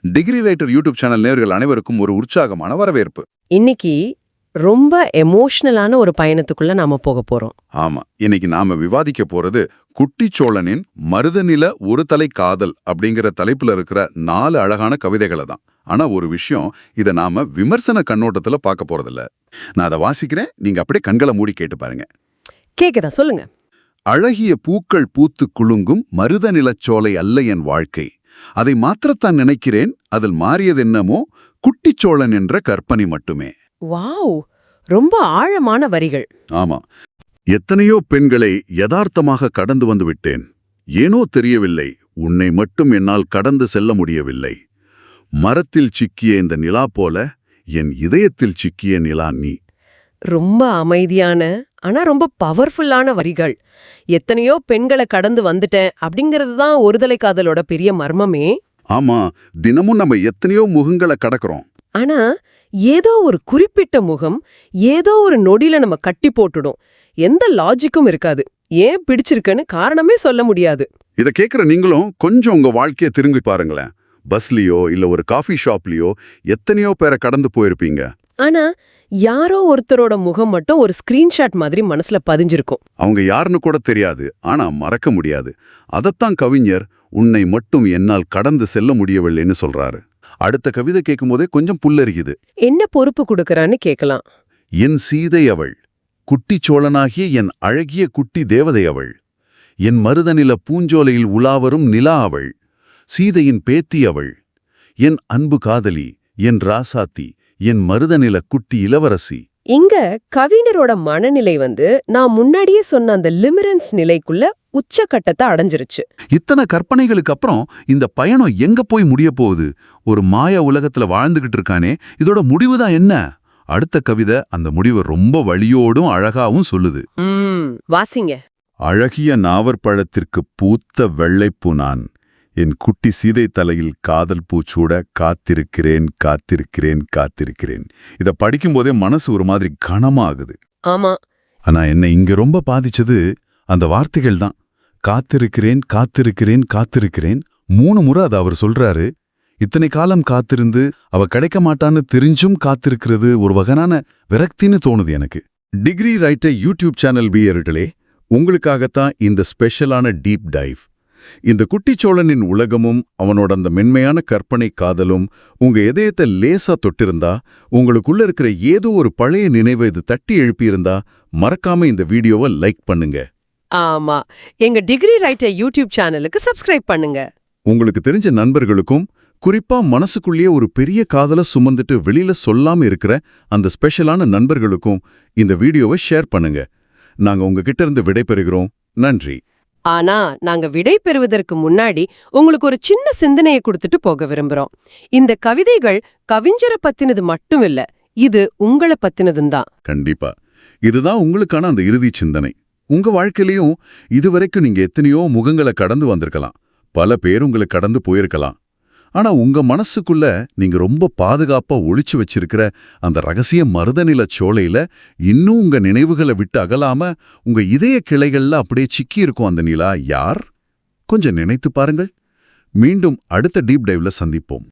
Degree writer YouTube channel நேயர்கள் அனைவருக்கும் ஒரு உற்சாகமான வரவேற்பு. இன்னைக்கு ரொம்ப எமோஷனலான ஒரு பயணத்துக்குள்ள நாம போக போறோம். ஆமா, இன்னைக்கு நாம விவாதிக்க போறது குட்டிச்சோழனின் மருதநில ஒரு தலை காதல் அப்படிங்கிற தலைப்புல இருக்கிற 4 அழகான கவிதைகளை தான். ஆனா ஒரு விஷயம், இதை நாம விமர்சன கண்ணோட்டத்துல பார்க்க போறதில்ல. நான் அதை வாசிக்கிறேன், நீங்க அப்படியே கண்களை மூடி கேட்டு பாருங்க. கேக்குதா? சொல்லுங்க. அழகிய பூக்கள் பூத்து குலுங்கும் மருதநிலச் சோலை அல்ல என் வாழ்க்கை. அதை மாத்திரத்தான் நினைக்கிறேன், அதில் மாறியதென்னமோ குட்டிச்சோழன் என்ற கற்பனை மட்டுமே. வாவ், ரொம்ப ஆழமான வரிகள். ஆமா, எத்தனையோ பெண்களை யதார்த்தமாக கடந்து வந்து விட்டேன். ஏனோ தெரியவில்லை, உன்னை மட்டும் என்னால் கடந்து செல்ல முடியவில்லை. மரத்தில் சிக்கிய இந்த நிலா போல என் இதயத்தில் சிக்கிய நிலா நீ. ரொம்ப அமைதியான ஆனா ரொம்ப பவர்ஃபுல்லான வரிகள். எத்தனையோ பெண்களை கடந்து வந்துட்டேன் அப்படிங்கிறது தான் ஒருதலை காதலோட பெரிய மர்மமே. ஆமா, தினமும் நம்ம எத்தனையோ முகங்களை கடக்கிறோம். ஆனா ஏதோ ஒரு குறிப்பிட்ட முகம் ஏதோ ஒரு நொடியில நம்ம கட்டி போட்டுடும். எந்த லாஜிக்கும் இருக்காது. ஏன் பிடிச்சிருக்குன்னு காரணமே சொல்ல முடியாது. இதை கேட்குற நீங்களும் கொஞ்சம் உங்க வாழ்க்கையை திரும்பி பாருங்களேன். பஸ்லயோ இல்ல ஒரு காஃபி ஷாப்லயோ எத்தனையோ பேரை கடந்து போயிருப்பீங்க. ஆனா யாரோ ஒருத்தரோட முகம் மட்டும் ஒரு ஸ்கிரீன்ஷாட் மாதிரி மனசுல பதிஞ்சிருக்கும். அவங்க யாருன்னு கூட தெரியாது, ஆனா மறக்க முடியாது. அதைத்தான் கவிஞர் உன்னை மட்டும் என்னால் கடந்து செல்ல முடியவில்லைன்னு சொல்றாரு. அடுத்த கவிதை கேட்கும் போதே கொஞ்சம் புல்லரிக்குது. என்ன பொறுப்பு கொடுக்கறான்னு கேட்கலாம். என் சீதை அவள், குட்டிச்சோழனாகிய என் அழகிய குட்டி தேவதை அவள், என் மருதநில பூஞ்சோலையில் உலாவரும் நிலா அவள், சீதையின் பேத்தி அவள், என் அன்பு காதலி, என் ராசாத்தி, என் மருதநில குட்டி இளவரசி. இங்க கவிஞரோட மனநிலை நான் முன்னாடியே சொன்ன அந்த லிமிரன்ஸ் நிலைக்குள்ள உச்சக்கட்டத்தை அடைஞ்சிருச்சு. இத்தனை கற்பனைகளுக்கு அப்புறம் இந்த பயணம் எங்க போய் முடிய போகுது? ஒரு மாய உலகத்துல வாழ்ந்துகிட்டு இருக்கானே, இதோட முடிவுதான் என்ன? அடுத்த கவிதை அந்த முடிவை ரொம்ப வலியோடும் அழகாவும் சொல்லுது. வாசிங்க. அழகிய நாவற்பழத்திற்கு பூத்த வெள்ளைப்பூ நான், என் குட்டி சீதை தலையில் காதல் பூச்சூட காத்திருக்கிறேன் காத்திருக்கிறேன் காத்திருக்கிறேன். இதை படிக்கும்போதே மனசு ஒரு மாதிரி கனமாகுது. ஆமா, ஆனா என்ன இங்க ரொம்ப பாதிச்சது அந்த வார்த்தைகள் தான். காத்திருக்கிறேன் காத்திருக்கிறேன் காத்திருக்கிறேன் 3 முறை அதை அவர் சொல்றாரு. இத்தனை காலம் காத்திருந்து அவ கிடைக்க மாட்டான்னு தெரிஞ்சும் காத்திருக்கிறது ஒரு வகையான விரக்தின்னு தோணுது எனக்கு. டிகிரி ரைட்டர் யூடியூப் சேனல் வியர்களே, உங்களுக்காகத்தான் இந்த ஸ்பெஷலான டீப் டைவ். இந்த குட்டிச்சோழனின் உலகமும் அவனோட அந்த மென்மையான கற்பனை காதலும் உங்க இதயத்தை லேசா தொட்டிருந்தா, உங்களுக்குள்ள இருக்கிற ஏதோ ஒரு பழைய நினைவை இது தட்டி எழுப்பியிருந்தா, மறக்காம இந்த வீடியோவை லைக் பண்ணுங்க. ஆமா, எங்க டிகிரி ரைட்டர் யூடியூப் சேனலுக்கு சப்ஸ்கிரைப் பண்ணுங்க. உங்களுக்கு தெரிஞ்ச நண்பர்களுக்கும், குறிப்பா மனசுக்குள்ளேயே ஒரு பெரிய காதலை சுமந்துட்டு வெளியில சொல்லாம இருக்கிற அந்த ஸ்பெஷலான நண்பர்களுக்கும் இந்த வீடியோவை ஷேர் பண்ணுங்க. நாங்க உங்ககிட்ட இருந்து விடைபெறுகிறோம். நன்றி. ஆனா நாங்க விடை பெறுவதற்கு முன்னாடி உங்களுக்கு ஒரு சின்ன சிந்தனையை கொடுத்துட்டு போக விரும்புறோம். இந்த கவிதைகள் கவிஞரை பத்தினது மட்டும் இல்ல, இது உங்களை பத்தினதும் தான். கண்டிப்பா இதுதான் உங்களுக்கான அந்த இறுதி சிந்தனை. உங்க வாழ்க்கையிலையும் இதுவரைக்கும் நீங்க எத்தனையோ முகங்களை கடந்து வந்திருக்கலாம். பல பேர் உங்களை கடந்து போயிருக்கலாம். ஆனா உங்க மனசுக்குள்ள நீங்க ரொம்ப பாதுகாப்பா ஒளிச்சு வச்சிருக்கிற அந்த ரகசிய மருதநில சோலையில இன்னும் உங்க நினைவுகளை விட்டு அகலாம உங்க இதய கிளைகள்ல அப்படியே சிக்கி இருக்கும் அந்த நிலா யார்? கொஞ்சம் நினைத்து பாருங்கள். மீண்டும் அடுத்த டீப் டைவ்ல சந்திப்போம்.